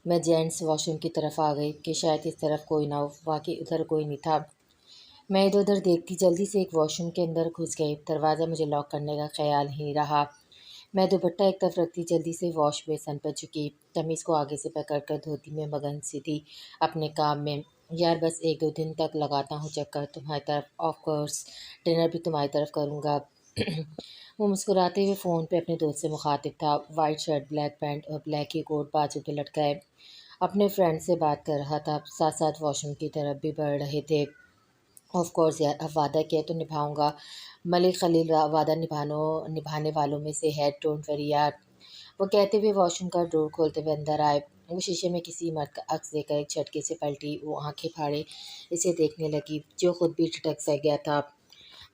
میں gents wash room کی طرف آ گئی کہ شاید اس طرف کوئی نہ ہو، واقعی ادھر کوئی نہیں تھا۔ میں ادھر ادھر دیکھتی جلدی سے ایک واش روم کے اندر گھس گئی، دروازہ مجھے لاک کرنے کا خیال ہی رہا۔ میں دوپٹہ ایک طرف رکھتی جلدی سے واش بیسن پر جھکی، قمیص کو آگے سے پکڑ کر دھوتی میں مگن سی تھی اپنے کام میں۔ یار بس ایک دو دن تک لگاتا ہوں چکر تمہاری طرف، آف کورس ڈنر بھی تمہاری طرف کروں گا۔ وہ مسکراتے ہوئے فون پہ اپنے دوست سے مخاطب تھا، وائٹ شرٹ، بلیک پینٹ اور بلیک ہی کوٹ بازو پہ لٹکائے اپنے فرینڈ سے بات کر رہا تھا، ساتھ ساتھ واش روم کی طرف بھی بڑھ رہے تھے۔ آف کورس یار، اب وعدہ کیا تو نبھاؤں گا، ملک خلیل وعدہ نبھانے والوں میں سے ہے، ڈونٹ وری یار۔ وہ کہتے ہوئے واش روم کا ڈور کھولتے ہوئے اندر آئے۔ وہ شیشے میں کسی مرد کا عکس دیکھ کر ایک جھٹکے سے پلٹی، وہ آنکھیں پھاڑے اسے دیکھنے لگی جو خود بھی ٹھٹک سا گیا تھا۔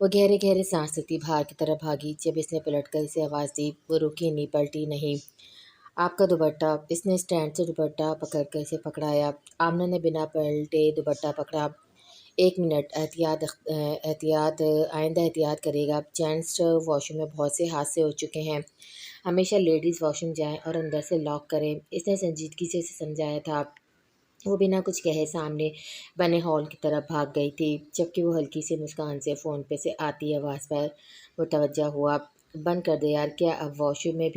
وہ گہرے گہرے سانس لیتی باہر کی طرف بھاگی، جب اس نے پلٹ کر اسے آواز دی، وہ رکی نہیں، پلٹی نہیں۔ آپ کا دوپٹہ، اس نے اسٹینڈ سے دوپٹہ پکڑ کر اسے پکڑایا۔ آمنہ نے بنا پلٹے دوپٹہ پکڑا۔ ایک منٹ، احتیاط، آئندہ احتیاط کرے گا، جینٹس واش روم میں بہت سے حادثے ہو چکے ہیں، ہمیشہ لیڈیز واش روم جائیں اور اندر سے لاک کریں، اس نے سنجیدگی سے اسے سمجھایا تھا۔ وہ بنا کچھ کہے سامنے بنے ہال کی طرف بھاگ گئی تھی، جبکہ وہ ہلکی سی مسکان سے فون پہ سے آتی آواز پر متوجہ ہوا۔ بند کر دے یار، کیا اب واش روم میں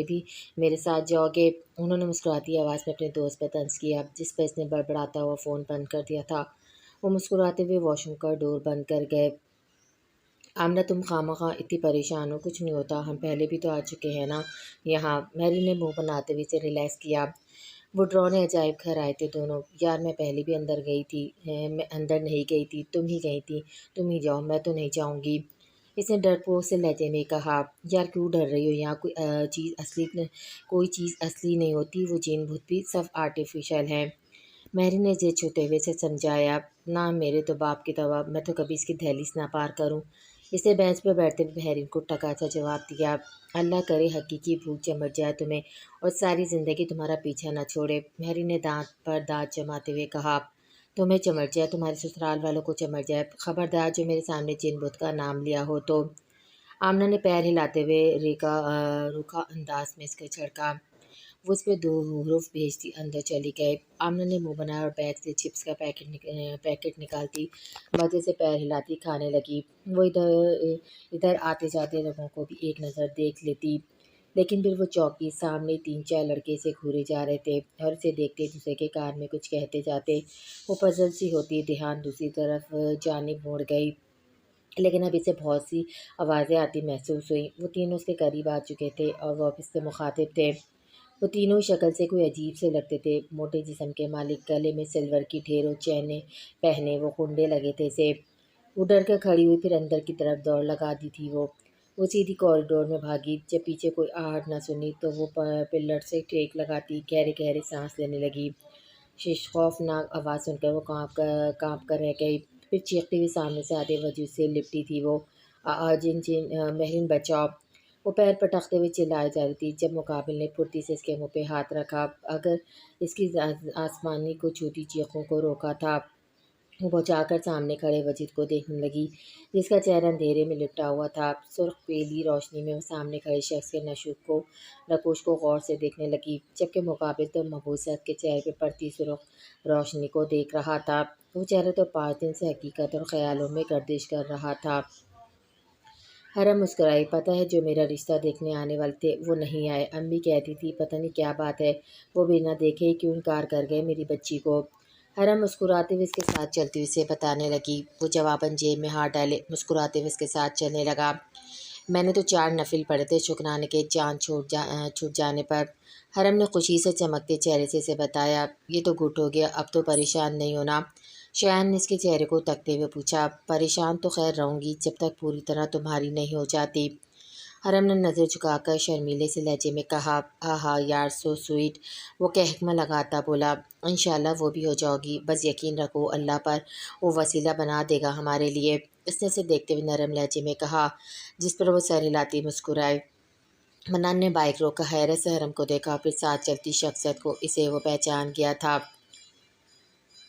بھی میرے ساتھ جاؤ گے؟ انہوں نے مسکراتی آواز میں اپنے دوست پر طنز کیا، جس پر اس نے بڑبڑاتا ہوا فون بند کر دیا تھا۔ وہ مسکراتے ہوئے واش روم کا ڈور بند کر گئے۔ آمنہ تم خواہ اتنی پریشان ہو، کچھ نہیں ہوتا، ہم پہلے بھی تو آ چکے ہیں نا یہاں۔ میری نے منہ بناتے ہوئے اسے ریلیکس کیا۔ وہ ڈراؤنے عجائب گھر آئے تھے دونوں۔ یار میں پہلے بھی اندر گئی تھی، میں اندر نہیں گئی تھی، تم ہی گئی تھی، تم ہی جاؤ، میں تو نہیں جاؤں گی، اس نے ڈرپوک سے لہجے میں کہا۔ یار کیوں ڈر رہی ہو؟ یہاں کوئی چیز اصلی نہیں ہوتی، وہ جین بھوت بھی سب آرٹیفیشل ہیں، مہری نے ضد چھوٹے ہوئے سے سمجھایا۔ نہ میرے تو باپ کی طبع، میں تو کبھی اس کی دہلیز نہ پار کروں، اس نے بینچ پر بیٹھتے ہوئے بحرین کو ٹکا سا جواب دیا۔ اللہ کرے حقیقی بھوک چمٹ جائے تمہیں اور ساری زندگی تمہارا پیچھا نہ چھوڑے، مہری نے دانت پر دانت جماتے ہوئے کہا۔ تمہیں چمٹ جائے، تمہارے سسرال والوں کو چمٹ جائے، خبردار جو میرے سامنے جن بت کا نام لیا ہو تو۔ آمنہ نے پیر ہلاتے ہوئے روکھا انداز میں اس کا جھڑکا۔ وہ اس پہ دو حروف بھیجتی اندر چلی گئے۔ آمنہ نے منہ بنایا اور بیگ سے چپس کا پیکٹ نکالتی مزے سے پیر ہلاتی کھانے لگی۔ وہ ادھر آتے جاتے لوگوں کو بھی ایک نظر دیکھ لیتی، لیکن پھر وہ چوکی، سامنے تین چار لڑکے اسے گھورے جا رہے تھے اور اسے دیکھتے دوسرے کے کان میں کچھ کہتے جاتے۔ وہ پزل سی ہوتی دھیان دوسری طرف جانب موڑ گئی، لیکن اب اسے بہت سی آوازیں آتی محسوس ہوئیں۔ وہ تینوں اس کے قریب آ چکے تھے اور وہ اب اس سے مخاطب تھے۔ وہ تینوں شکل سے کوئی عجیب سے لگتے تھے، موٹے جسم کے مالک، گلے میں سلور کی ڈھیروں چینیں پہنے، وہ کنڈے لگے تھے اسے۔ وہ ڈر کر کھڑی ہوئی، پھر اندر کی طرف دوڑ لگا دی تھی۔ وہ سیدھی کوریڈور میں بھاگی، جب پیچھے کوئی آہٹ نہ سنی تو وہ پلر سے ٹیک لگاتی گہرے گہرے سانس لینے لگی۔ خوفناک آواز سن کر وہ کانپ کر رہ گئی، پھر چیختی ہوئی سامنے سے آدھے وجود سے لپٹی تھی وہ، مہرین بچاؤ! وہ پیر پٹکتے ہوئے چلائے جا رہی تھی، جب مقابل نے پھرتی سے اس کے منہ پہ ہاتھ رکھا، اگر اس کی آسمانی کو چھوتی چیخوں کو روکا تھا۔ وہ بچا کر سامنے کھڑے وجید کو دیکھنے لگی، جس کا چہرہ اندھیرے میں لپٹا ہوا تھا۔ سرخ پیلی روشنی میں وہ سامنے کھڑے شخص کے نقوش کو غور سے دیکھنے لگی، جبکہ مقابل تو مبوسیت کے چہرے پہ پڑتی سرخ روشنی کو دیکھ رہا تھا۔ وہ چہرہ تو 5 دن سے حقیقت اور خیالوں میں گردش کر رہا تھا۔ حرم مسکرائی، پتہ ہے جو میرا رشتہ دیکھنے آنے والے تھے وہ نہیں آئے، امی کہتی تھی پتہ نہیں کیا بات ہے، وہ بنا دیکھے ہی کیوں انکار کر گئے میری بچی کو۔ حرم مسکراتے ہوئے اس کے ساتھ چلتی ہوئی اسے بتانے لگی۔ وہ جواباً جیب میں ہاتھ ڈالے مسکراتے ہوئے اس کے ساتھ چلنے لگا۔ میں نے تو 4 نفل پڑھے تھے شکرانے کے جان چھوٹ جانے پر، حرم نے خوشی سے چمکتے چہرے سے اسے بتایا۔ یہ تو گھٹ ہو گیا، اب تو پریشان نہیں ہونا؟ شایان نے اس کے چہرے کو تکتے ہوئے پوچھا۔ پریشان تو خیر رہوں گی جب تک پوری طرح تمہاری نہیں ہو جاتی، حرم نے نظر جھکا کر شرمیلے سے لہجے میں کہا۔ آہا یار سو سویٹ، وہ کہکمہ لگاتا بولا۔ انشاءاللہ وہ بھی ہو جاؤ گی، بس یقین رکھو اللہ پر، وہ وسیلہ بنا دے گا ہمارے لیے، اس نے اسے دیکھتے ہوئے نرم لہجے میں کہا، جس پر وہ سر ہلاتی مسکرائے۔ منان نے بائک روک کر حیرت سے حرم کو دیکھا، پھر ساتھ چلتی شخصیت کو، اسے وہ پہچان گیا تھا۔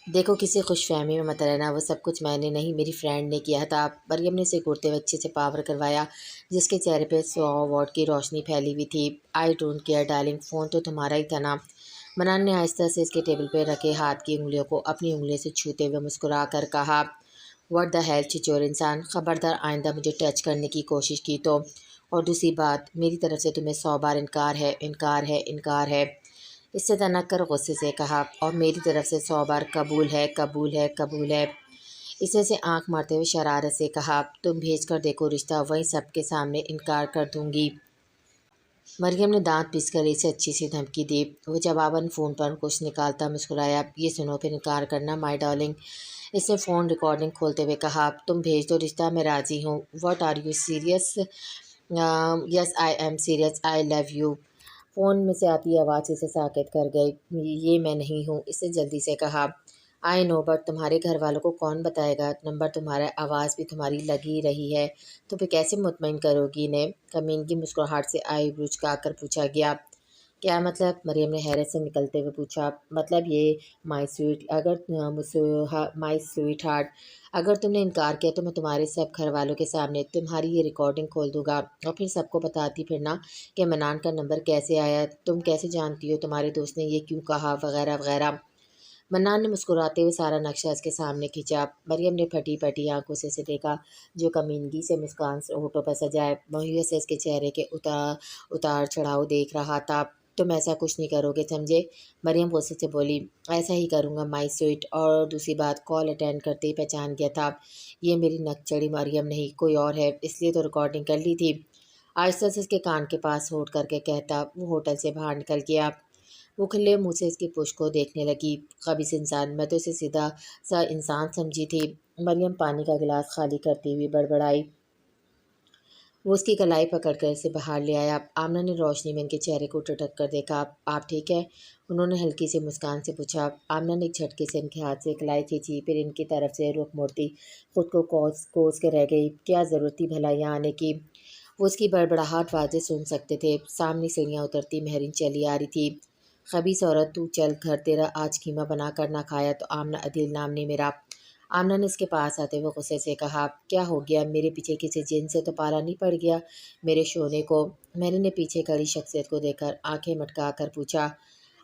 دیکھو کسی خوش فہمی میں مت رہنا، وہ سب کچھ میں نے نہیں میری فرینڈ نے کیا تھا، مریم نے اسے گھورتے ہوئے اچھے سے پاور کروایا، جس کے چہرے پہ 100 واٹ کی روشنی پھیلی ہوئی تھی۔ I don't care darling, phone تو تمہارا ہی تھا نا؟ منان نے آہستہ سے اس کے ٹیبل پہ رکھے ہاتھ کی انگلیوں کو اپنی انگلیوں سے چھوتے ہوئے مسکرا کر کہا، واٹ دا ہیل چچور انسان، خبردار آئندہ مجھے ٹچ کرنے کی کوشش کی تو، اور دوسری بات میری طرف سے تمہیں 100 بار انکار ہے، انکار ہے، انکار ہے۔ اس سے تنک کر غصے سے کہا، اور میری طرف سے 100 بار قبول ہے، قبول ہے، قبول ہے۔ اس نے آنکھ مارتے ہوئے شرارت سے کہا، تم بھیج کر دیکھو رشتہ، وہیں سب کے سامنے انکار کر دوں گی۔ مریم نے دانت پیس کر اسے اچھی سی دھمکی دی۔ وہ جواباً فون پر کچھ نکالتا مسکرایا، یہ سنو پھر انکار کرنا مائی ڈارلنگ۔ اس نے فون ریکارڈنگ کھولتے ہوئے کہا، تم بھیج دو رشتہ، میں راضی ہوں۔ What are you serious? Yes I am serious, I love you. Phone میں سے آتی آواز اسے ساکت کر گئی۔ یہ میں نہیں ہوں، اس نے جلدی سے کہا۔ آئی نو بٹ تمہارے گھر والوں کو کون بتائے گا؟ نمبر تمہارا، آواز بھی تمہاری لگ ہی رہی ہے، تو پھر کیسے مطمئن کرو گی انہیں؟ کمینگی مسکراہٹ سے آئی برو چکا کر پوچھا گیا۔ کیا مطلب؟ مریم نے حیرت سے نکلتے ہوئے پوچھا۔ مطلب یہ مائی سویٹ ہارٹ، اگر تم نے انکار کیا تو میں تمہارے سب گھر والوں کے سامنے تمہاری یہ ریکارڈنگ کھول دوں گا، اور پھر سب کو بتاتی پھرنا کہ منان کا نمبر کیسے آیا، تم کیسے جانتی ہو، تمہارے دوست نے یہ کیوں کہا، وغیرہ وغیرہ۔ منان نے مسکراتے ہوئے سارا نقشہ اس کے سامنے کھینچا۔ مریم نے پھٹی پھٹی آنکھوں سے اسے دیکھا، جو کمینگی سے مسکان ہونٹوں پر سجائے مہیوں سے اس کے چہرے کے اتار چڑھاؤ دیکھ رہا تھا۔ تم ایسا کچھ نہیں کرو گے، سمجھے؟ مریم غصے سے بولی، ایسا ہی کروں گا مائی سویٹ، اور دوسری بات کال اٹینڈ کرتے ہی پہچان گیا تھا یہ میری نک چڑھی مریم نہیں، کوئی اور ہے، اس لیے تو ریکارڈنگ کر لی تھی۔ آہستہ سے اس کے کان کے پاس ہونٹ کر کے کہتا وہ ہوٹل سے باہر نکل گیا۔ وہ کھلے منہ سے اس کی پشت کو دیکھنے لگی۔ خبیث انسان، میں تو اسے سیدھا سا انسان سمجھی تھی۔ مریم پانی کا گلاس خالی کرتی ہوئی بڑبڑائی۔ وہ اس کی کلائی پکڑ کر اسے باہر لے آیا۔ آمنہ نے روشنی میں ان کے چہرے کو ٹٹک کر دیکھا۔ آپ ٹھیک ہے؟ انہوں نے ہلکی سی مسکان سے پوچھا۔ آمنہ نے ایک جھٹکے سے ان کے ہاتھ سے کلائی کھینچی، پھر ان کی طرف سے رخ موڑتی خود کو کوس کے رہ گئی۔ کیا ضرورت تھی بھلا یہاں آنے کی؟ وہ اس کی بڑبڑاہٹ واضح سن سکتے تھے۔ سامنے سیڑھیاں اترتی مہرین چلی آ رہی تھی۔ خبیث عورت، تو چل گھر، تیرا آج قیمہ بنا کر نہ کھایا تو آمنہ عدیل نام نہیں میرا۔ آمنہ نے اس کے پاس آتے ہوئے غصے سے کہا، کیا ہو گیا؟ میرے پیچھے کسی جن سے تو پالا نہیں پڑ گیا میرے شونے کو؟ میری نے پیچھے کھڑی شخصیت کو دیکھ کر آنکھیں مٹکا کر پوچھا۔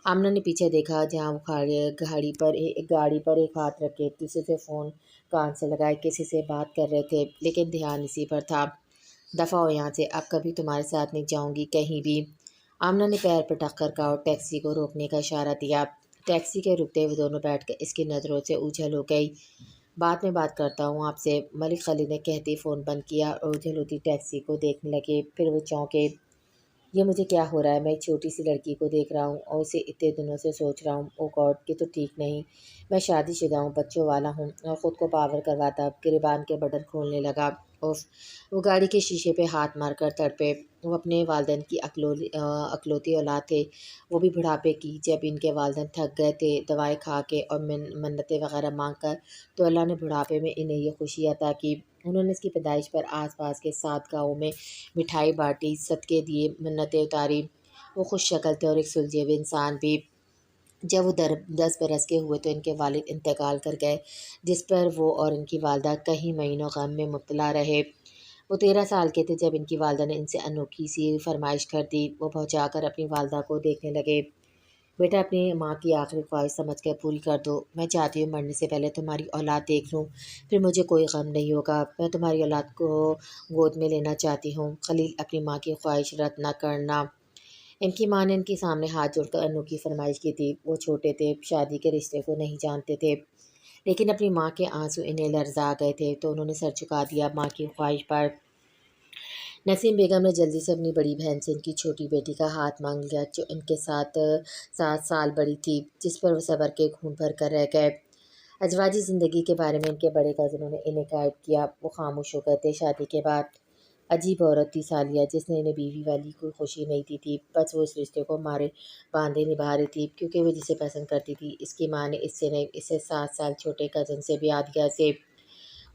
آمنہ نے پیچھے دیکھا جہاں وہ گاڑی پر ایک ہاتھ رکھے دوسرے سے فون کان سے لگائے کسی سے بات کر رہے تھے، لیکن دھیان اسی پر تھا۔ دفعہ ہو یہاں سے، اب کبھی تمہارے ساتھ نہیں جاؤں گی کہیں بھی۔ آمنہ نے پیر پٹک کر کہا اور ٹیکسی کو روکنے کا اشارہ دیا۔ ٹیکسی کے رکتے ہوئے دونوں بیٹھ کر اس کی نظروں سے اوجھل ہو گئی۔ بعد میں بات کرتا ہوں آپ سے، ملک خالد نے کہتے ہی فون بند کیا اور اوجھل ہوتی ٹیکسی کو دیکھنے لگے۔ پھر وہ چونکے، یہ مجھے کیا ہو رہا ہے؟ میں ایک چھوٹی سی لڑکی کو دیکھ رہا ہوں اور اسے اتنے دنوں سے سوچ رہا ہوں، او گاڈ یہ تو ٹھیک نہیں۔ میں شادی شدہ ہوں، بچوں والا ہوں، اور خود کو پاور کرواتا گریبان کے بٹن کھولنے لگا۔ اف! وہ گاڑی کے شیشے پہ ہاتھ مار کر تڑپے۔ وہ اپنے والدین کی اکلوتی اولاد تھے، وہ بھی بڑھاپے کی۔ جب ان کے والدین تھک گئے تھے دوائیں کھا کے اور منتیں وغیرہ مانگ کر، تو اللہ نے بڑھاپے میں انہیں یہ خوشی عطا کی۔ انہوں نے اس کی پیدائش پر آس پاس کے 7 گاؤں میں مٹھائی بانٹی، صدقے دیے، منتیں اتاری۔ وہ خوش شکل تھے اور ایک سلجھے ہوئے انسان بھی۔ جب وہ 10 برس کے ہوئے تو ان کے والد انتقال کر گئے، جس پر وہ اور ان کی والدہ کئی مہینوں غم میں مبتلا رہے۔ وہ 13 سال کے تھے جب ان کی والدہ نے ان سے انوکھی سی فرمائش کر دی۔ وہ بہچا کر اپنی والدہ کو دیکھنے لگے۔ بیٹا اپنی ماں کی آخری خواہش سمجھ کر پوری کر دو۔ میں چاہتی ہوں مرنے سے پہلے تمہاری اولاد دیکھ لوں، پھر مجھے کوئی غم نہیں ہوگا۔ میں تمہاری اولاد کو گود میں لینا چاہتی ہوں۔ خلیل اپنی ماں کی خواہش رد نہ کرنا۔ ان کی ماں نے ان کے سامنے ہاتھ جوڑ کر انوکھی فرمائش کی تھی۔ وہ چھوٹے تھے، شادی کے رشتے کو نہیں جانتے تھے، لیکن اپنی ماں کے آنسو انہیں لرزا گئے تھے، تو انہوں نے سر جھکا دیا ماں کی خواہش پر۔ نسیم بیگم نے جلدی سے اپنی بڑی بہن سے ان کی چھوٹی بیٹی کا ہاتھ مانگ لیا، جو ان کے 7 سال بڑی تھی، جس پر وہ صبر کے گھونٹ بھر کر رہ گئے۔ ازواجی زندگی کے بارے میں ان کے بڑے کزنوں نے انہیں گائیڈ کیا۔ وہ خاموش ہو گئے تھے۔ شادی کے بعد عجیب عورت تھی سالیہ، جس نے انہیں بیوی والی کوئی خوشی نہیں دی تھی، بس وہ اس رشتے کو مارے باندھے نبھا رہی تھی، کیونکہ وہ جسے پسند کرتی تھی۔ اس کی ماں نے اس سے نہیں، اس سے 7 سال چھوٹے کزن سے بیاہ کیا سے۔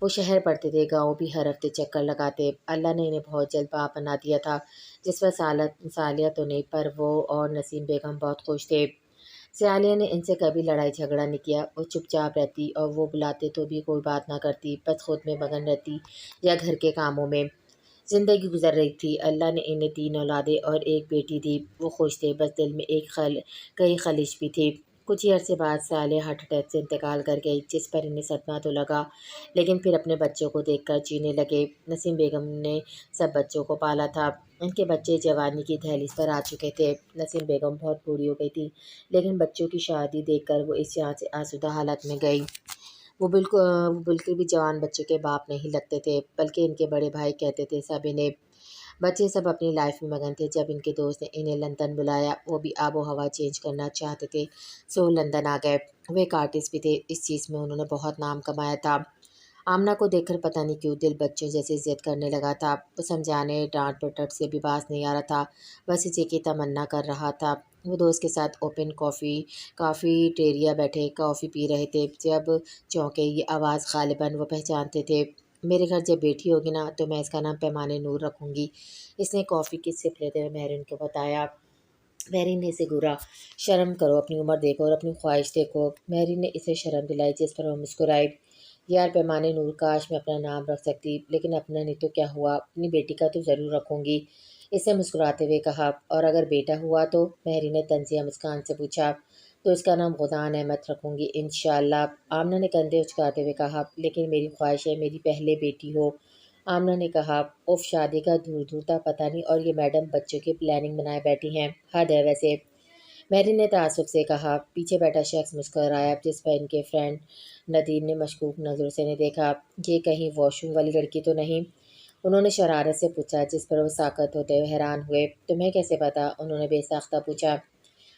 وہ شہر پڑھتے تھے، گاؤں بھی ہر ہفتے چکر لگاتے۔ اللہ نے انہیں بہت جلد باپ بنا دیا تھا، جس پر سالیہ تو نہیں، پر وہ اور نسیم بیگم بہت خوش تھے۔ سالیہ نے ان سے کبھی لڑائی جھگڑا نہیں کیا۔ وہ چپ چاپ رہتی اور وہ بلاتے تو بھی کوئی بات نہ کرتی، بس خود میں مگن رہتی یا گھر کے کاموں میں۔ زندگی گزر رہی تھی۔ اللہ نے انہیں 3 اولادیں اور ایک بیٹی دی۔ وہ خوش تھے، بس دل میں کئی خلش بھی تھی۔ کچھ ہی عرصے بعد صالح ہارٹ اٹیک سے انتقال کر گئی، جس پر انہیں صدمہ تو لگا، لیکن پھر اپنے بچوں کو دیکھ کر جینے لگے۔ نسیم بیگم نے سب بچوں کو پالا تھا۔ ان کے بچے جوانی کی دہلیز پر آ چکے تھے۔ نسیم بیگم بہت بوڑھی ہو گئی تھی، لیکن بچوں کی شادی دیکھ کر وہ اس جہاں سے آسودہ حالت میں گئی۔ وہ بالکل بھی جوان بچوں کے باپ نہیں لگتے تھے، بلکہ ان کے بڑے بھائی کہتے تھے سب انہیں۔ بچے سب اپنی لائف میں مگن تھے۔ جب ان کے دوست نے انہیں لندن بلایا، وہ بھی آب و ہوا چینج کرنا چاہتے تھے، سو لندن آ گئے۔ وہ ایک آرٹسٹ بھی تھے، اس چیز میں انہوں نے بہت نام کمایا تھا۔ آمنہ کو دیکھ کر پتہ نہیں کیوں دل بچوں جیسے ضد کرنے لگا تھا۔ وہ سمجھانے ڈانٹ پٹٹ سے بھی باز نہیں آ رہا تھا، بس اسی کی تمنا کر رہا تھا۔ وہ دوست کے ساتھ اوپن کافی ٹیریا بیٹھے کافی پی رہے تھے، جب چونکے یہ آواز غالباً وہ پہچانتے تھے۔ میرے گھر جب بیٹی ہوگی نا تو میں اس کا نام پیمانے نور رکھوں گی، اس نے کافی کی سپ لیتے ہوئے مہرین کو بتایا۔ مہرین نے اسے گھورا۔ شرم کرو، اپنی عمر دیکھو اور اپنی خواہش دیکھو۔ مہرین نے اسے شرم دلائی، جس پر وہ مسکرائی۔ یار پیمانے نور، کاش میں اپنا نام رکھ سکتی، لیکن اپنا نہیں تو کیا ہوا، اپنی بیٹی کا تو ضرور رکھوں گی، اس نے مسکراتے ہوئے کہا۔ اور اگر بیٹا ہوا تو؟ مہرین نے طنزیہ مسکان سے پوچھا۔ تو اس کا نام غدان احمد رکھوں گی انشاءاللہ، آمنہ نے کندھے اچکاتے ہوئے کہا۔ لیکن میری خواہش ہے میری پہلے بیٹی ہو، آمنہ نے کہا۔ اف، شادی کا دور دور تک پتہ نہیں، اور یہ میڈم بچوں کی پلاننگ بنائے بیٹھی ہیں، حد ہے ویسے، مہرین نے تعصب سے کہا۔ پیچھے بیٹھا شخص مسکرایا، جس پر ان کے فرینڈ ندیم نے مشکوک نظروں سے انہیں دیکھا۔ یہ کہیں واش روم والی لڑکی تو نہیں؟ انہوں نے شرارت سے پوچھا، جس پر وہ ساکت ہوتے ہوئے حیران ہوئے۔ تمہیں کیسے پتا؟ انہوں نے بے ساختہ پوچھا۔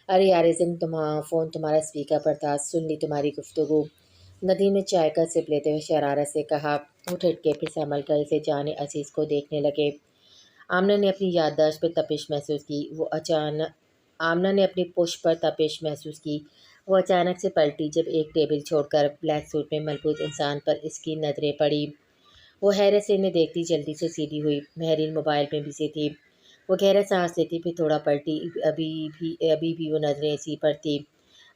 ارے یار، اس دن فون تمہارا اسپیکر پر تھا، سن لی تمہاری گفتگو، ندیم نے چائے کا سپ لیتے ہوئے شرارت سے کہا۔ وہ ٹھٹ کے پھر سنبھل کر اسے جانے عزیز کو دیکھنے لگے۔ آمنہ نے اپنی یادداشت پہ تپش محسوس کی۔ آمنہ نے اپنی پشت پر تپش محسوس کی۔ وہ اچانک سے پلٹی جب ایک ٹیبل چھوڑ کر بلیک سوٹ میں ملبوس انسان پر اس کی نظریں پڑی۔ وہ حیرت سے انہیں دیکھتی جلدی سے سیدھی ہوئی۔ مہرین موبائل میں بزی تھی۔ وہ گہرا سانس لیتی، پھر تھوڑا پلٹی، ابھی بھی وہ نظریں اسی پر تھی۔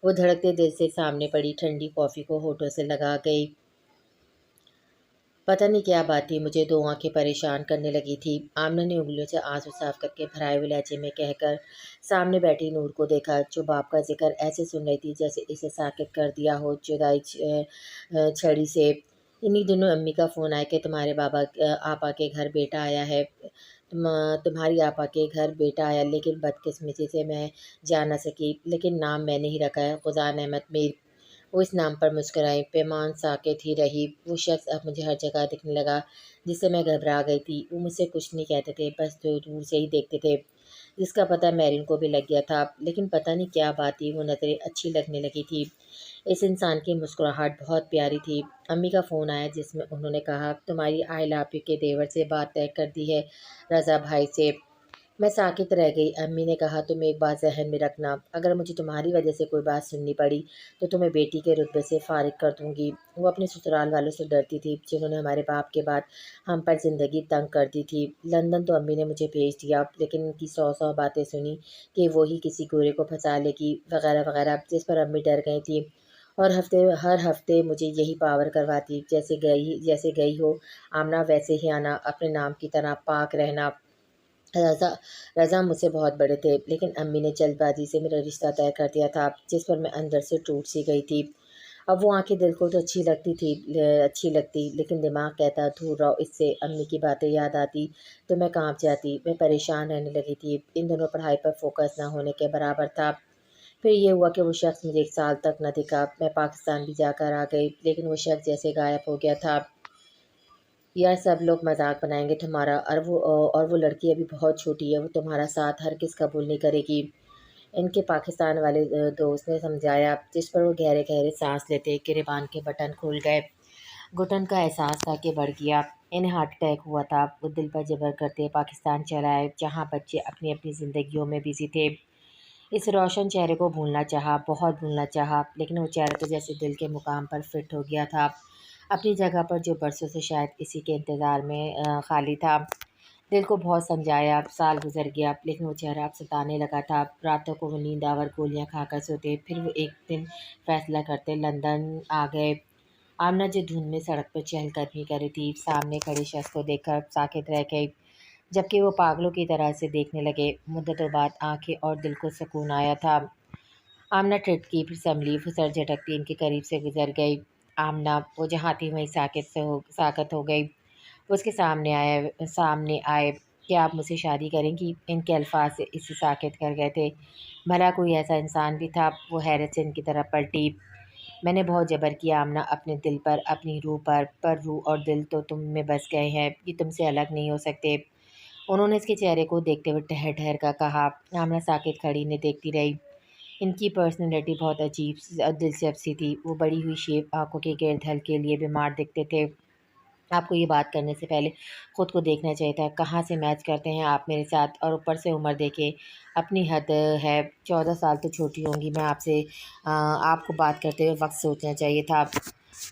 وہ دھڑکتے دل سے سامنے پڑی ٹھنڈی کافی کو ہونٹوں سے لگا گئی۔ پتہ نہیں کیا بات تھی، مجھے دو آنکھیں پریشان کرنے لگی تھی، آمنہ نے انگلیوں سے آنسو صاف کر کے بھرائے ہوئے لہجے میں کہہ کر سامنے بیٹھی نور کو دیکھا، جو باپ کا ذکر ایسے سن رہی تھی جیسے اسے ساکت کر دیا ہو جدائی چھڑی سے۔ انہی دنوں امی کا فون آیا کہ تمہارے آپا کے گھر بیٹا آیا ہے، تمہاری آپا کے گھر بیٹا آیا، لیکن بدقسمتی سے میں جا نہ سکی، لیکن نام میں نے ہی رکھا ہے، غدان احمد میر۔ وہ اس نام پر مسکرائی۔ پیمان ساکت ہی رہی۔ وہ شخص اب مجھے ہر جگہ دکھنے لگا، جس سے میں گھبرا گئی تھی۔ وہ مجھ سے کچھ نہیں کہتے تھے، بس دور سے ہی دیکھتے تھے، جس کا پتہ مہرین کو بھی لگ گیا تھا، لیکن پتہ نہیں کیا بات تھی، وہ نظریں اچھی لگنے لگی تھی۔ اس انسان کی مسکراہٹ بہت پیاری تھی۔ امی کا فون آیا، جس میں انہوں نے کہا، تمہاری آئی لو یو کے دیور سے بات طے کر دی ہے رضا بھائی سے۔ میں ساکت رہ گئی۔ امی نے کہا، تم ایک بات ذہن میں رکھنا، اگر مجھے تمہاری وجہ سے کوئی بات سننی پڑی تو تمہیں بیٹی کے رتبے سے فارغ کر دوں گی۔ وہ اپنے سسرال والوں سے ڈرتی تھی، جنہوں نے ہمارے باپ کے بعد ہم پر زندگی تنگ کر دی تھی۔ لندن تو امی نے مجھے بھیج دیا، لیکن ان کی 100 باتیں سنی کہ وہی کسی گورے کو پھنسا لے گی وغیرہ وغیرہ، جس پر امی ڈر گئی تھی، اور ہر ہفتے مجھے یہی پاور کرواتی، جیسے گئی ہو آمنہ ویسے ہی آنا، اپنے نام کی طرح پاک رہنا۔ رضا مجھ سے بہت بڑے تھے، لیکن امی نے جلد بازی سے میرا رشتہ طے کر دیا تھا، جس پر میں اندر سے ٹوٹ سی گئی تھی۔ اب وہ آنکھیں دل کو تو اچھی لگتی، لیکن دماغ کہتا دور رہو اس سے۔ امی کی باتیں یاد آتی تو میں کانپ جاتی، میں پریشان رہنے لگی تھی۔ ان دنوں پڑھائی پر فوکس نہ ہونے کے برابر تھا۔ پھر یہ ہوا کہ وہ شخص مجھے 1 سال تک نہ دکھا۔ میں پاکستان بھی جا کر آ گئی، لیکن وہ شخص جیسے غائب ہو گیا تھا۔ یار سب لوگ مذاق بنائیں گے تمہارا، اور وہ لڑکی ابھی بہت چھوٹی ہے، وہ تمہارا ساتھ ہرگز قبول نہیں کرے گی، ان کے پاکستان والے دوست نے سمجھایا، جس پر وہ گہرے گہرے سانس لیتے گریبان کے بٹن کھل گئے۔ گھٹن کا احساس تھا کہ بڑھ گیا۔ انہیں ہارٹ اٹیک ہوا تھا۔ وہ دل پر جبر کرتے پاکستان چلے آئے، جہاں بچے اپنی اپنی زندگیوں میں بزی تھے۔ اس روشن چہرے کو بھولنا چاہا، بہت بھولنا چاہا، لیکن وہ چہرہ تو جیسے دل کے مقام پر فٹ ہو گیا تھا، اپنی جگہ پر، جو برسوں سے شاید اسی کے انتظار میں خالی تھا۔ دل کو بہت سمجھایا، سال گزر گیا، لیکن وہ چہرہ اب ستانے لگا تھا۔ راتوں کو وہ نیند آور گولیاں کھا کر سوتے، پھر وہ ایک دن فیصلہ کرتے لندن آ گئے۔ آمنہ جو دھند میں سڑک پر چہل قدمی کر رہی تھی، سامنے کھڑے شخص کو دیکھ کر ساکت رہ گئی۔ جبکہ وہ پاگلوں کی طرح سے دیکھنے لگے۔ مدتوں بعد آنکھیں اور دل کو سکون آیا تھا۔ آمنہ ٹھٹ کی، پھر سنبھلی، وہ سر جھٹکتی ان کے قریب سے گزر گئی۔ آمنہ، وہ جہاں تھی وہیں ساکت ہو گئی۔ وہ اس کے سامنے آئے کہ آپ مجھ سے شادی کریں گی؟ ان کے الفاظ سے اسے ساکت کر گئے تھے۔ بھلا کوئی ایسا انسان بھی تھا؟ وہ حیرت سے ان کی طرف پلٹی۔ میں نے بہت جبر کیا آمنہ، اپنے دل پر، اپنی روح پر روح اور دل تو تم میں بس گئے ہیں، یہ تم سے الگ نہیں ہو سکتے۔ انہوں نے اس کے چہرے کو دیکھتے ہوئے ٹھہر ٹھہر کر کہا۔ آمنہ ساکت کھڑی انہیں دیکھتی رہی۔ ان کی پرسنالٹی بہت عجیب اور دلچسپ سی تھی۔ وہ بڑی ہوئی شیپ، آنکھوں کے گرد ہلکے لیے بیمار دکھتے تھے۔ آپ کو یہ بات کرنے سے پہلے خود کو دیکھنا چاہیے تھا۔ کہاں سے میچ کرتے ہیں آپ میرے ساتھ، اور اوپر سے عمر دیکھیں، اپنی حد ہے، 14 سال تو چھوٹی ہوں گی میں آپ سے۔ آپ کو بات کرتے ہوئے وقت سوچنا چاہیے تھا۔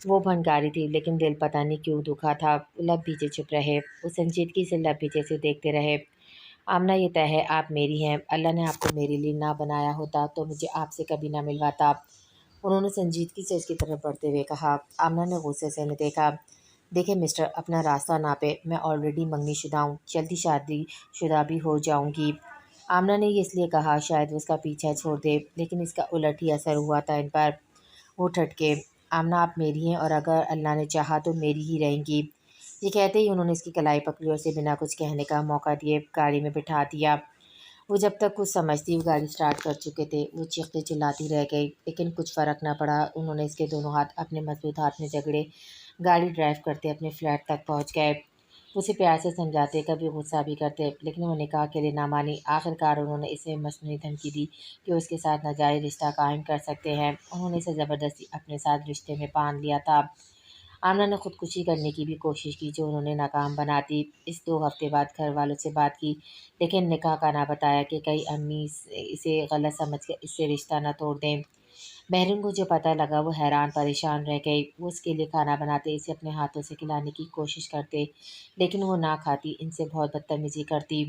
وہ بھنکاری تھی لیکن دل پتہ نہیں کیوں دکھا تھا۔ لب بھیجے چپ رہے، وہ سنجیدگی سے لب بھیجے سے دیکھتے رہے۔ آمنہ، یہ طے ہے آپ میری ہیں۔ اللہ نے آپ کو میرے لیے نہ بنایا ہوتا تو مجھے آپ سے کبھی نہ ملواتا۔ انہوں نے سنجیدگی سے اس کی طرف بڑھتے ہوئے کہا۔ آمنہ نے غصے سے انہیں دیکھا۔ دیکھیں مسٹر، اپنا راستہ ناپے، میں آلریڈی منگنی شدہ ہوں، جلدی شادی شدہ بھی ہو جاؤں گی۔ آمنہ نے یہ اس لیے کہا شاید وہ اس کا پیچھا چھوڑ دے، لیکن اس کا الٹ ہی اثر ہوا تھا ان پر۔ وہ ٹھٹکے۔ آمنہ، آپ میری ہیں اور اگر اللہ نے چاہا تو میری ہی رہیں گی۔ یہ کہتے ہی انہوں نے اس کی کلائی پکڑی اور اسے بنا کچھ کہنے کا موقع دیے گاڑی میں بٹھا دیا۔ وہ جب تک کچھ سمجھتی وہ گاڑی سٹارٹ کر چکے تھے۔ وہ چیختی چلاتی رہ گئی لیکن کچھ فرق نہ پڑا۔ انہوں نے اس کے دونوں ہاتھ اپنے مضبوط ہاتھ میں جکڑے گاڑی ڈرائیو کرتے اپنے فلیٹ تک پہنچ گئے۔ اسے پیار سے سمجھاتے، کبھی غصہ بھی کرتے، لیکن وہ نکاح کے لیے نہ مانی۔ آخرکار انہوں نے اسے مصنوعی دھمکی دی کہ وہ اس کے ساتھ ناجائز رشتہ قائم کر سکتے ہیں۔ انہوں نے اسے زبردستی اپنے ساتھ رشتے میں باندھ لیا تھا۔ آمنہ نے خودکشی کرنے کی بھی کوشش کی جو انہوں نے ناکام بناتی۔ اس 2 ہفتے بعد گھر والوں سے بات کی لیکن نکاح کا نہ بتایا کہ کہیں امی اسے غلط سمجھ کر اس سے رشتہ نہ توڑ دیں۔ بہرن کو جو پتہ لگا وہ حیران پریشان رہ گئی۔ وہ اس کے لیے کھانا بناتے، اسے اپنے ہاتھوں سے کھلانے کی کوشش کرتے لیکن وہ نہ کھاتی، ان سے بہت بدتمیزی کرتی۔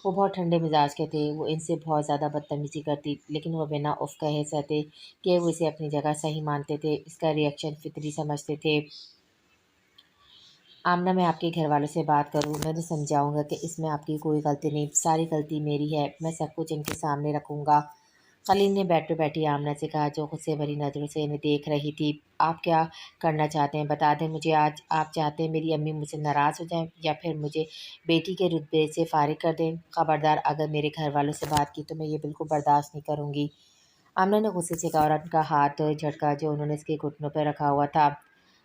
وہ بہت ٹھنڈے مزاج کے تھے، وہ ان سے بہت زیادہ بدتمیزی کرتی لیکن وہ بنا اف کہے سہتے کہ وہ اسے اپنی جگہ صحیح مانتے تھے، اس کا ری ایکشن فطری سمجھتے تھے۔ آمنہ، میں آپ کے گھر والوں سے بات کروں، میں انہیں سمجھاؤں گا کہ اس میں آپ کی کوئی غلطی نہیں، ساری غلطی میری ہے، میں سب کچھ ان کے سامنے رکھوں گا۔ خلیل نے بیٹھے بیٹھی آمنہ سے کہا جو غصے بھری نظروں سے انہیں دیکھ رہی تھی۔ آپ کیا کرنا چاہتے ہیں بتا دیں مجھے آج۔ آپ چاہتے ہیں میری امی مجھ سے ناراض ہو جائیں یا پھر مجھے بیٹی کے رتبے سے فارغ کر دیں؟ خبردار اگر میرے گھر والوں سے بات کی تو میں یہ بالکل برداشت نہیں کروں گی۔ آمنہ نے غصے سے کہا اور ان کا ہاتھ جھٹکا جو انہوں نے اس کے گھٹنوں پہ رکھا ہوا تھا۔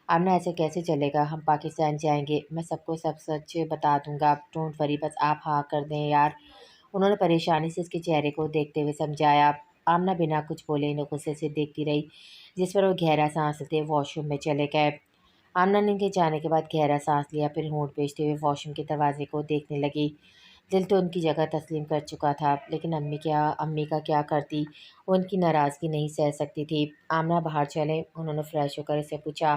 آمنہ، ایسے کیسے چلے گا؟ ہم پاکستان جائیں گے، میں سب کو سب سچ بتا دوں گا، ڈونٹ وری، بس آپ ہاں کر دیں یار۔ انہوں نے پریشانی سے اس کے چہرے کو دیکھتے ہوئے سمجھایا۔ آمنہ بنا کچھ بولے انہیں غصے سے دیکھتی رہی، جس پر وہ گہرا سانس لیتے واش روم میں چلے گئے۔ آمنہ نے ان کے جانے کے بعد گہرا سانس لیا، پھر ہونٹ بھیجتے ہوئے واش روم کے دروازے کو دیکھنے لگی۔ دل تو ان کی جگہ تسلیم کر چکا تھا لیکن امی کا کیا کرتی؟ وہ ان کی ناراضگی نہیں سہ سکتی تھی۔ آمنہ، باہر چلیں؟ انہوں نے فریش ہو کر اسے پوچھا۔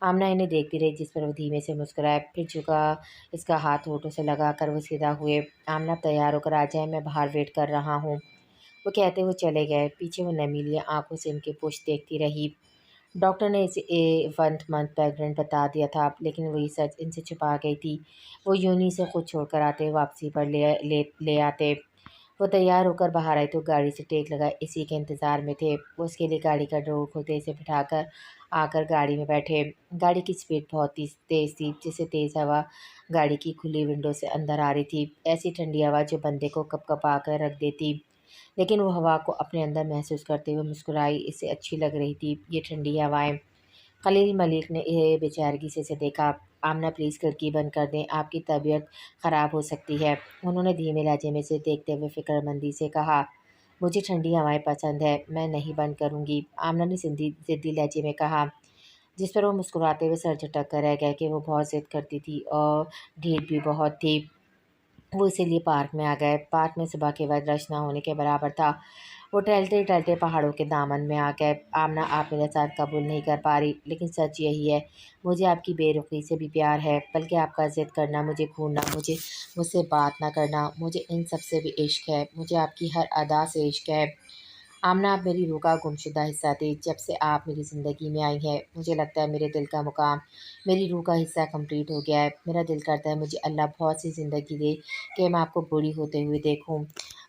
آمنہ انہیں دیکھتی رہی جس پر وہ دھیمے سے مسکرائے، پھر جھکا اس کا ہاتھ ہونٹوں سے لگا کر وہ سیدھا ہوئے۔ آمنہ، تیار ہو کر آ جائیں، میں باہر ویٹ کر رہا ہوں۔ وہ کہتے وہ چلے گئے۔ پیچھے وہ نمیلی آنکھوں سے ان کی پشت دیکھتی رہی۔ ڈاکٹر نے اسے 1 منتھ پریگننٹ بتا دیا تھا لیکن وہ یہ سچ ان سے چھپا گئی تھی۔ وہ یوں ہی اسے خود چھوڑ کر آتے، واپسی پر لے آتے۔ وہ تیار ہو کر باہر آئی تو گاڑی سے ٹیک لگائے اسی کے انتظار میں تھے۔ وہ اس کے لیے گاڑی کا ڈور کھولتے اسے بٹھا کر آ کر گاڑی میں بیٹھے۔ گاڑی کی سپیڈ بہت تیز تھی جس سے تیز ہوا گاڑی کی کھلی ونڈو سے اندر آ رہی تھی، ایسی ٹھنڈی ہوا جو بندے کو کپ کپا کر رکھ دیتی۔ لیکن وہ ہوا کو اپنے اندر محسوس کرتے ہوئے مسکرائی، اسے اچھی لگ رہی تھی یہ ٹھنڈی ہوائیں۔ خلیل ملک نے بے چارگی سے اسے دیکھا۔ آمنہ، پلیز کھڑکی بند کر دیں، آپ کی طبیعت خراب ہو سکتی ہے، انہوں نے دھیمے لہجے میں اسے دیکھتے ہوئے فکر مندی سے کہا۔ مجھے ٹھنڈی ہوائیں پسند ہے، میں نہیں بند کروں گی، آمنہ نے ضدی لہجے میں کہا، جس پر وہ مسکراتے ہوئے سر جھٹک کر رہ گئے کہ وہ بہت ضد کرتی تھی اور ڈھیٹ بھی بہت تھی۔ وہ اسی لیے پارک میں آ گئے۔ پارک میں صبح کے وقت رش نہ ہونے کے برابر تھا۔ وہ ٹہلتے ٹہلتے پہاڑوں کے دامن میں آ گئے۔ آمنہ، آپ میرا ساتھ قبول نہیں کر پا رہی لیکن سچ یہی ہے، مجھے آپ کی بے رخی سے بھی پیار ہے، بلکہ آپ کا ضد کرنا، مجھے گھورنا، مجھ سے بات نہ کرنا، مجھے ان سب سے بھی عشق ہے، مجھے آپ کی ہر ادا سے عشق ہے۔ آمنہ آپ میری روح کا گمشدہ حصہ تھی۔ جب سے آپ میری زندگی میں آئی ہیں مجھے لگتا ہے میرے دل کا مقام میری روح کا حصہ کمپلیٹ ہو گیا ہے۔ میرا دل کرتا ہے مجھے اللہ بہت سی زندگی دے کہ میں آپ کو بوڑھی ہوتے ہوئے دیکھوں۔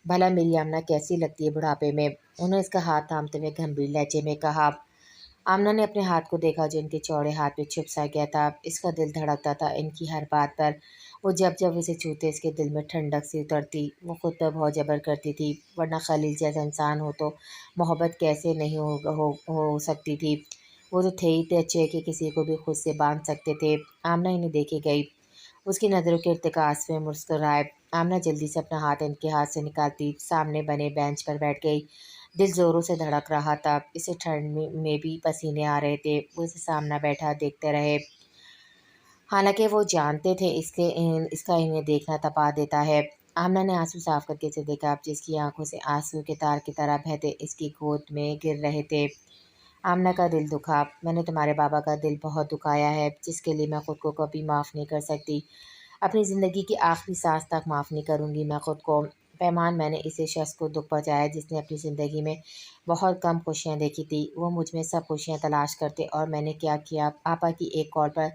بھلا میری آمنہ کیسی لگتی ہے بڑھاپے میں؟ انہوں نے اس کا ہاتھ تھامتے ہوئے گمبھیر لہجے میں کہا۔ آمنہ نے اپنے ہاتھ کو دیکھا جو ان کے چوڑے ہاتھ میں چھپ سا گیا تھا۔ اس کا دل دھڑکتا تھا ان کی ہر بات پر۔ وہ جب اسے چھوتے اس کے دل میں ٹھنڈک سی اترتی۔ وہ خود پر بہت جبر کرتی تھی، ورنہ خلیل جیسا انسان ہو تو محبت کیسے نہیں ہو سکتی تھی۔ وہ تو تھے ہی اتنے اچھے کہ کسی کو بھی خود سے باندھ سکتے تھے۔ آمنہ انہیں دیکھے گئی، اس کی نظروں کے ارتکاز میں مسکرائے۔ آمنہ جلدی سے اپنا ہاتھ ان کے ہاتھ سے نکالتی سامنے بنے بینچ پر بیٹھ گئی۔ دل زوروں سے دھڑک رہا تھا، اسے ٹھنڈ میں بھی پسینے آ رہے تھے۔ وہ اسے سامنا بیٹھا دیکھتے رہے، حالانکہ وہ جانتے تھے اس کا انہیں دیکھنا تپا دیتا ہے۔ آمنہ نے آنسو صاف کر کے اسے دیکھا جس کی آنکھوں سے آنسو کے تار کی طرح بہتے اس کی گود میں گر رہے تھے۔ آمنہ کا دل دکھا۔ میں نے تمہارے بابا کا دل بہت دکھایا ہے، جس کے لیے میں خود کو کبھی معاف نہیں کر سکتی۔ اپنی زندگی کی آخری سانس تک معاف نہیں کروں گی میں خود کو۔ پیمان، میں نے اسے شخص کو دکھ پہنچایا جس نے اپنی زندگی میں بہت کم خوشیاں دیکھی تھی۔ وہ مجھ میں سب خوشیاں تلاش کرتے اور میں نے کیا کیا، آپا کی ایک کال پر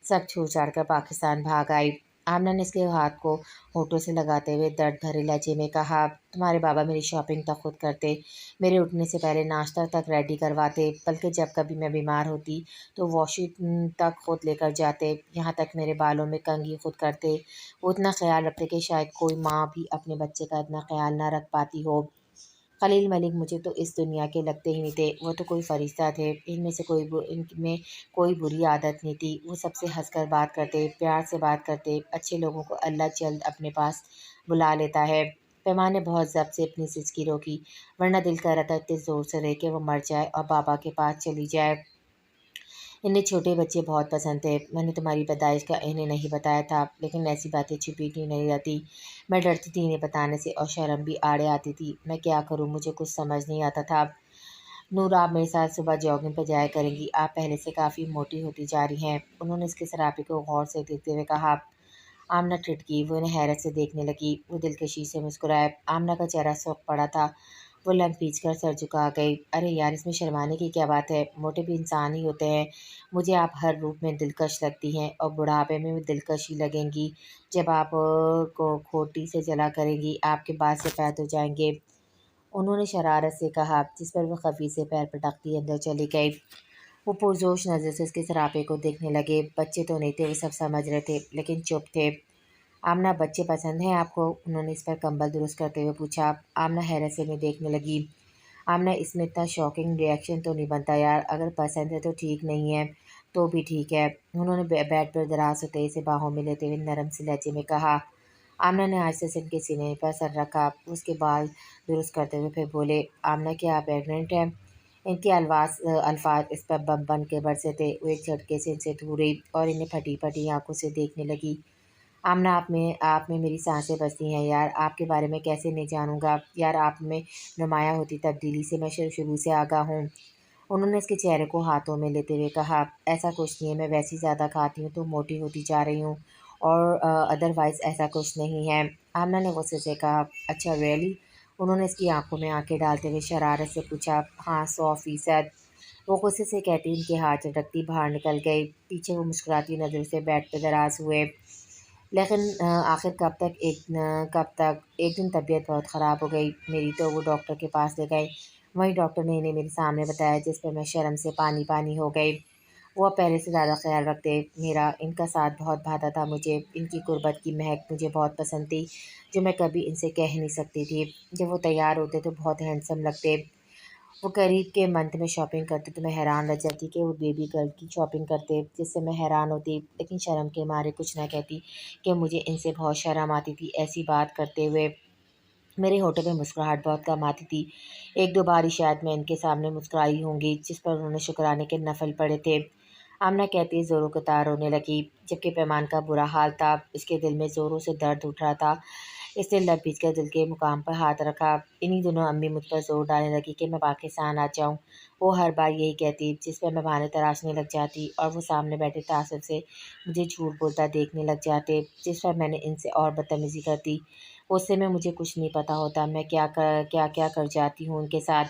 سب چھوڑ چھاڑ کر پاکستان بھاگ آئی۔ آمنہ نے اس کے ہاتھ کو ہونٹوں سے لگاتے ہوئے درد بھرے لہجے میں کہا۔ تمہارے بابا میری شاپنگ تک خود کرتے، میرے اٹھنے سے پہلے ناشتہ تک ریڈی کرواتے، بلکہ جب کبھی میں بیمار ہوتی تو واشنگ تک خود لے کر جاتے، یہاں تک میرے بالوں میں کنگھی خود کرتے۔ وہ اتنا خیال رکھتے کہ شاید کوئی ماں بھی اپنے بچے کا اتنا خیال نہ رکھ پاتی ہو۔ خلیل ملک مجھے تو اس دنیا کے لگتے ہی نہیں تھے، وہ تو کوئی فرشتہ تھے۔ ان میں کوئی بری عادت نہیں تھی۔ وہ سب سے ہنس کر بات کرتے، پیار سے بات کرتے۔ اچھے لوگوں کو اللہ جلد اپنے پاس بلا لیتا ہے۔ پیمان نے بہت ضبط سے اپنی سسکی روکی، ورنہ دل کر رہا تھا اتنے زور سے رہے کہ وہ مر جائے اور بابا کے پاس چلی جائے۔ انہیں چھوٹے بچے بہت پسند تھے۔ میں نے تمہاری پیدائش کا انہیں نہیں بتایا تھا، لیکن ایسی باتیں چھپی کیوں نہیں رہتی۔ میں ڈرتی تھی انہیں بتانے سے اور شرم بھی آڑے آتی تھی۔ میں کیا کروں، مجھے کچھ سمجھ نہیں آتا تھا۔ نور، آپ میرے ساتھ صبح جاگنگ پہ جایا کریں گی، آپ پہلے سے کافی موٹی ہوتی جا رہی ہیں، انہوں نے اس کے سراپے کو غور سے دیکھتے ہوئے کہا۔ آمنہ ٹھٹکی، وہ انہیں حیرت سے دیکھنے لگی۔ وہ دلکشی سے مسکرائے۔ آمنہ کا چہرہ سرخ پڑا تھا، وہ لب کھینچ کر سر جھکا گئی۔ ارے یار، اس میں شرمانے کی کیا بات ہے، موٹے بھی انسان ہی ہوتے ہیں۔ مجھے آپ ہر روپ میں دلکش لگتی ہیں اور بڑھاپے میں بھی دلکش ہی لگیں گی۔ جب آپ کو کھوٹی سے جلا کریں گی، آپ کے بال سفید ہو جائیں گے، انہوں نے شرارت سے کہا، جس پر وہ خفی سے پیر پٹکتی اندر چلی گئی۔ وہ پرجوش نظر سے اس کے سراپے کو دیکھنے لگے۔ بچے تو نہیں تھے، وہ سب سمجھ رہے تھے، لیکن چپ تھے۔ آمنہ، بچے پسند ہیں آپ کو؟ انہوں نے اس پر کمبل درست کرتے ہوئے پوچھا۔ آمنہ حیرت سے انہیں دیکھنے لگی۔ آمنہ، اس میں اتنا شاکنگ ریئیکشن تو نہیں بنتا یار، اگر پسند ہے تو ٹھیک، نہیں ہے تو بھی ٹھیک ہے، انہوں نے بیڈ پر دراز ہوتے اسے باہوں میں لیتے ہوئے نرم سے لہجے میں کہا۔ آمنہ نے آہستہ سے ان کے سینے پر سر رکھا، اس کے بال درست کرتے ہوئے پھر بولے۔ آمنہ، کیا آپ پریگننٹ ہیں؟ ان کے الفاظ اس پر بم بن کے برسے تھے۔ وہ ایک جھٹکے سے ان سے دور ہوئی اور انہیں پھٹی پھٹی آنکھوں سے دیکھنے لگی۔ آمنہ، آپ میں میری سانسیں بستی ہیں یار، آپ کے بارے میں کیسے نہیں جانوں گا یار، آپ میں نمایاں ہوتی تبدیلی سے میں شروع سے آگاہ ہوں، انہوں نے اس کے چہرے کو ہاتھوں میں لیتے ہوئے کہا۔ ایسا کچھ نہیں ہے، میں ویسی زیادہ کھاتی ہوں تو موٹی ہوتی جا رہی ہوں، اور ادروائز ایسا کچھ نہیں ہے، آمنہ نے غصے سے کہا۔ اچھا ریئلی؟ انہوں نے اس کی آنکھوں میں آنکھیں ڈالتے ہوئے شرارت سے پوچھا۔ ہاں، 100%، وہ غصے سے کہتی ان کے ہاتھ جھٹکتی باہر نکل گئی۔ پیچھے وہ مسکراتی نظروں سے بیڈ پہ دراز ہوئے۔ لیکن آخر کب تک؟ ایک دن طبیعت بہت خراب ہو گئی میری تو وہ ڈاکٹر کے پاس لے گئے، وہیں ڈاکٹر نے انہیں میرے سامنے بتایا، جس پر میں شرم سے پانی پانی ہو گئی۔ وہ اب پہلے سے زیادہ خیال رکھتے میرا، ان کا ساتھ بہت بھاتا تھا مجھے، ان کی قربت کی مہک مجھے بہت پسند تھی جو میں کبھی ان سے کہہ نہیں سکتی تھی۔ جب وہ تیار ہوتے تو بہت ہینڈسم لگتے۔ وہ قریب کے منتھ میں شاپنگ کرتے تو میں حیران رہ جاتی کہ وہ بیبی گرل کی شاپنگ کرتے، جس سے میں حیران ہوتی، لیکن شرم کے مارے کچھ نہ کہتی کہ مجھے ان سے بہت شرم آتی تھی ایسی بات کرتے ہوئے۔ میرے ہونٹوں پہ مسکراہٹ بہت کم آتی تھی، ایک دو بار ہی شاید میں ان کے سامنے مسکرائی ہوں گی، جس پر انہوں نے شکرانے کے نفل پڑے تھے۔ آمنہ کہتی زوروں کے تار رونے لگی، جبکہ پیمان کا برا حال تھا، اس کے دل میں زوروں سے درد اٹھ رہا تھا۔ اس نے لب کھینچ کر دل کے مقام پر ہاتھ رکھا۔ انہی دنوں امی مجھ پر زور ڈالنے لگی کہ میں پاکستان آ جاؤں، وہ ہر بار یہی کہتی، جس پر میں بہانے تراشنے لگ جاتی، اور وہ سامنے بیٹھے تعصب سے مجھے جھوٹ بولتا دیکھنے لگ جاتے، جس پر میں نے ان سے اور بدتمیزی کرتی۔ غصے میں مجھے کچھ نہیں پتہ ہوتا میں کیا کر جاتی ہوں ان کے ساتھ۔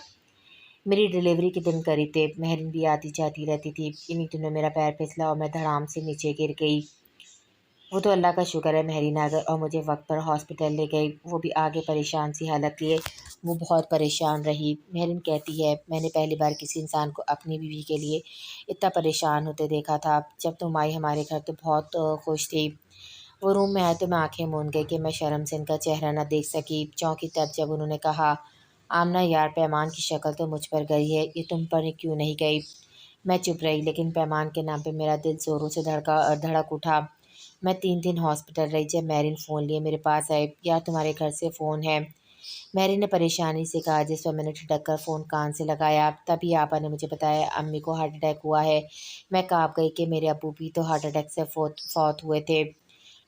میری ڈلیوری کے دن قریب تھے، مہرین بھی آتی جاتی رہتی تھی۔ انہی دنوں میرا پیر پھسلا اور میں دھڑام سے نیچے گر گئی۔ وہ تو اللہ کا شکر ہے مہرین آ گئی اور مجھے وقت پر ہاسپٹل لے گئی، وہ بھی آگے پریشان سی حالت لیے۔ وہ بہت پریشان رہی۔ مہرین کہتی ہے میں نے پہلی بار کسی انسان کو اپنی بیوی کے لیے اتنا پریشان ہوتے دیکھا تھا۔ جب تم آئی ہمارے گھر تو بہت خوش تھی۔ وہ روم میں آئے تو میں آنکھیں موند گئی کہ میں شرم سے ان کا چہرہ نہ دیکھ سکی۔ چونکی تب جب انہوں نے کہا آمنہ یار پیمان کی شکل تو مجھ پر گئی ہے، یہ تم پر کیوں نہیں گئی؟ میں چپ رہی، لیکن پیمان کے نام پہ میرا دل زوروں سے دھڑک اٹھا۔ میں 3 دن ہاسپٹل رہی۔ جب مہرین فون لیے میرے پاس آئے، یار تمہارے گھر سے فون ہے؟ مہرین نے پریشانی سے کہا، جس پر میں نے ٹھٹک کر فون کان سے لگایا۔ تبھی آپا نے مجھے بتایا امی کو ہارٹ اٹیک ہوا ہے۔ میں کانپ گئی کہ میرے ابو بھی تو ہارٹ اٹیک سے فوت ہوئے تھے۔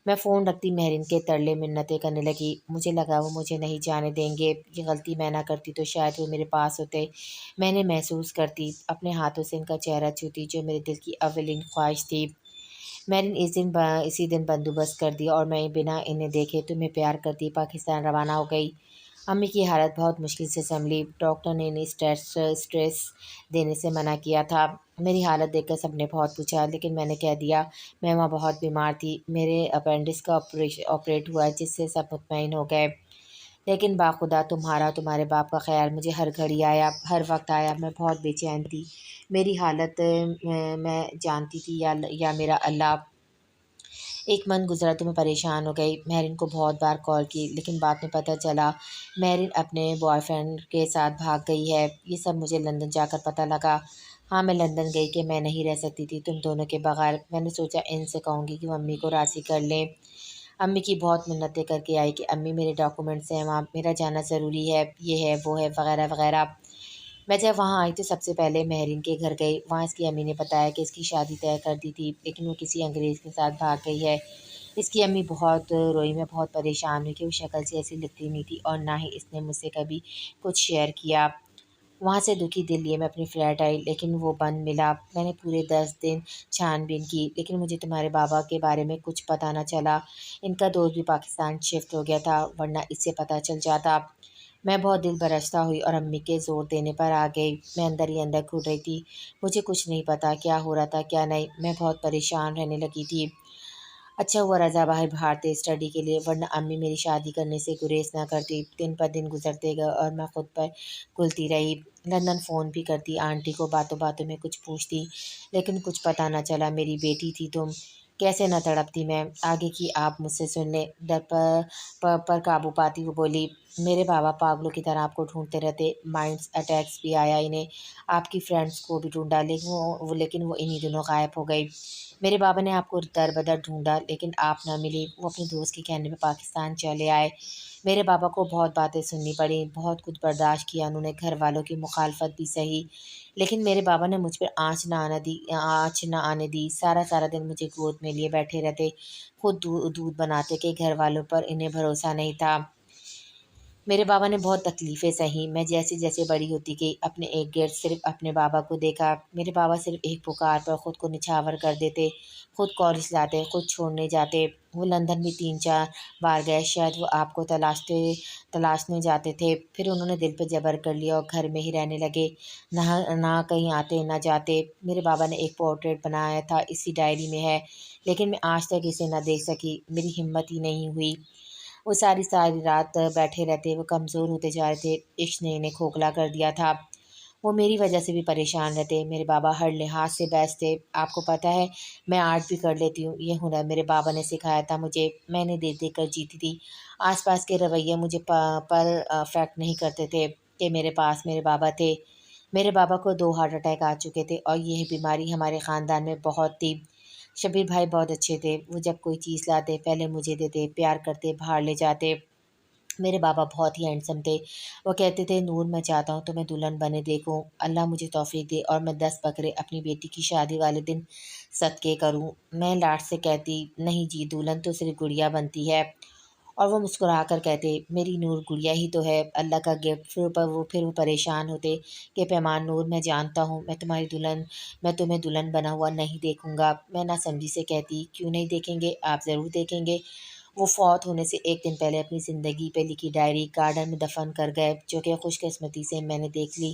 میں فون رکھتی مہرین کے ترلے منتیں کرنے لگی۔ مجھے لگا وہ مجھے نہیں جانے دیں گے۔ یہ غلطی میں نہ کرتی تو شاید وہ میرے پاس ہوتے، میں نے محسوس کرتی، اپنے ہاتھوں سے ان کا چہرہ چھوتی جو میرے دل کی اولین خواہش تھی۔ مہرین اسی دن بندوبست کر دیا اور میں بنا انہیں دیکھے تمہیں پیار کرتی پاکستان روانہ ہو گئی۔ امی کی حالت بہت مشکل سے سنبھلی۔ ڈاکٹر نے انہیں اسٹریس دینے سے منع کیا تھا۔ میری حالت دیکھ کر سب نے بہت پوچھا، لیکن میں نے کہہ دیا میں وہاں بہت بیمار تھی، میرے اپینڈکس کا آپریٹ ہوا ہے، جس سے سب مطمئن ہو گئے۔ لیکن باخدا تمہارے باپ کا خیال مجھے ہر گھڑی آیا، ہر وقت آیا۔ میں بہت بے چین تھی۔ میری حالت میں جانتی تھی یا میرا اللہ۔ ایک من گزرا تو میں پریشان ہو گئی۔ مہرین کو بہت بار کال کی، لیکن بعد میں پتہ چلا مہرین اپنے بوائے فرینڈ کے ساتھ بھاگ گئی ہے۔ یہ سب مجھے لندن جا کر پتہ لگا۔ ہاں میں لندن گئی کہ میں نہیں رہ سکتی تھی تم دونوں کے بغیر۔ میں نے سوچا ان سے کہوں گی کہ وہ امی کو راضی کر لیں۔ امی کی بہت منتیں کر کے آئی کہ امی میرے ڈاکومنٹس ہیں وہاں، میرا جانا ضروری ہے، یہ ہے وہ ہے وغیرہ وغیرہ۔ میں جب وہاں آئی تو سب سے پہلے مہرین کے گھر گئی۔ وہاں اس کی امی نے بتایا کہ اس کی شادی طے کر دی تھی، لیکن وہ کسی انگریز کے ساتھ بھاگ گئی ہے۔ اس کی امی بہت روئی۔ میں بہت پریشان ہوئی کہ وہ شکل سے ایسی لگتی نہیں تھی اور نہ ہی اس نے مجھ سے کبھی کچھ شیئر کیا۔ وہاں سے دکھی دل لیے میں اپنی فلیٹ آئی، لیکن وہ بند ملا۔ میں نے پورے 10 دن چھان بین کی، لیکن مجھے تمہارے بابا کے بارے میں کچھ پتہ نہ چلا۔ ان کا دوست بھی پاکستان شفٹ ہو گیا تھا، ورنہ اس سے پتہ چل جاتا۔ میں بہت دل برشتہ ہوئی اور امی کے زور دینے پر آ گئی۔ میں اندر ہی اندر گھٹ رہی تھی، مجھے کچھ نہیں پتا کیا ہو رہا تھا کیا نہیں۔ میں بہت پریشان رہنے لگی تھی۔ اچھا ہوا رضا باہر تھے اسٹڈی کے لیے، ورنہ امی میری شادی کرنے سے گریز نہ کرتی۔ دن پر دن گزرتے گئے اور میں خود پر گھلتی رہی۔ لندن فون بھی کرتی، آنٹی کو باتوں باتوں میں کچھ پوچھتی، لیکن کچھ پتہ نہ چلا۔ میری بیٹی تھی تم، کیسے نہ تڑپتی میں۔ آگے کی آپ مجھ سے سن لیں۔ ڈر پر قابو پاتی وہ بولی، میرے بابا پاگلوں کی طرح آپ کو ڈھونڈتے رہتے، مائنڈس اٹیکس بھی آیا انہیں، آپ کی فرینڈس کو بھی ڈھونڈا، لیکن وہ انہی دنوں غائب ہو گئی۔ میرے بابا نے آپ کو در بدر ڈھونڈا، لیکن آپ نہ ملی، وہ اپنے دوست کے کہنے پہ پاکستان چلے آئے۔ میرے بابا کو بہت باتیں سننی پڑیں، بہت کچھ برداشت کیا انہوں نے، گھر والوں کی مخالفت بھی سہی، لیکن میرے بابا نے مجھ پر آنچ نہ آنے دی۔ سارا دن مجھے گود میں لیے بیٹھے رہتے، خود دودھ بناتے کہ گھر والوں پر انہیں بھروسہ نہیں تھا۔ میرے بابا نے بہت تکلیفیں سہیں۔ میں جیسے جیسے بڑی ہوتی گئی اپنے ایک گرد صرف اپنے بابا کو دیکھا۔ میرے بابا صرف ایک پکار پر خود کو نچھاور کر دیتے، خود کالج لاتے، خود چھوڑنے جاتے۔ وہ لندن بھی 3-4 بار گئے، شاید وہ آپ کو تلاشنے جاتے تھے، پھر انہوں نے دل پہ جبر کر لیا اور گھر میں ہی رہنے لگے، نہ کہیں آتے نہ جاتے۔ میرے بابا نے ایک پورٹریٹ بنایا تھا، اسی ڈائری میں ہے، لیکن میں آج تک اسے نہ دیکھ سکی، میری ہمت ہی نہیں ہوئی۔ وہ ساری رات بیٹھے رہتے، وہ کمزور ہوتے جا رہے تھے، عشق نے انہیں کھوکھلا کر دیا تھا۔ وہ میری وجہ سے بھی پریشان رہتے۔ میرے بابا ہر لحاظ سے بیسٹ تھے۔ آپ کو پتہ ہے میں آرٹ بھی کر لیتی ہوں، یہ ہنر میرے بابا نے سکھایا تھا مجھے، میں نے دیکھ دیکھ کر جیتی تھی۔ آس پاس کے رویے مجھے پرفیکٹ نہیں کرتے تھے کہ میرے پاس میرے بابا تھے۔ میرے بابا کو 2 ہارٹ اٹیک آ چکے تھے اور یہ بیماری ہمارے خاندان میں بہت تھی۔ شبیر بھائی بہت اچھے تھے، وہ جب کوئی چیز لاتے پہلے مجھے دیتے، پیار کرتے، باہر لے جاتے۔ میرے بابا بہت ہی ہینڈسم تھے۔ وہ کہتے تھے نور میں چاہتا ہوں تمہیں دلہن بنے دیکھوں، اللہ مجھے توفیق دے اور میں 10 بکرے اپنی بیٹی کی شادی والے دن صدقے کروں۔ میں لاڈ سے کہتی نہیں جی، دلہن تو صرف گڑیا بنتی ہے، اور وہ مسکرا کر کہتے میری نور گڑیا ہی تو ہے، اللہ کا گفٹ۔ پھر وہ پریشان ہوتے کہ پیمان نور میں جانتا ہوں میں تمہیں دلہن بنا ہوا نہیں دیکھوں گا۔ میں نہ سمجھی سے کہتی کیوں نہیں دیکھیں گے، آپ ضرور دیکھیں گے۔ وہ فوت ہونے سے ایک دن پہلے اپنی زندگی پہ لکھی ڈائری گارڈن میں دفن کر گئے، جو کہ خوش قسمتی سے میں نے دیکھ لی۔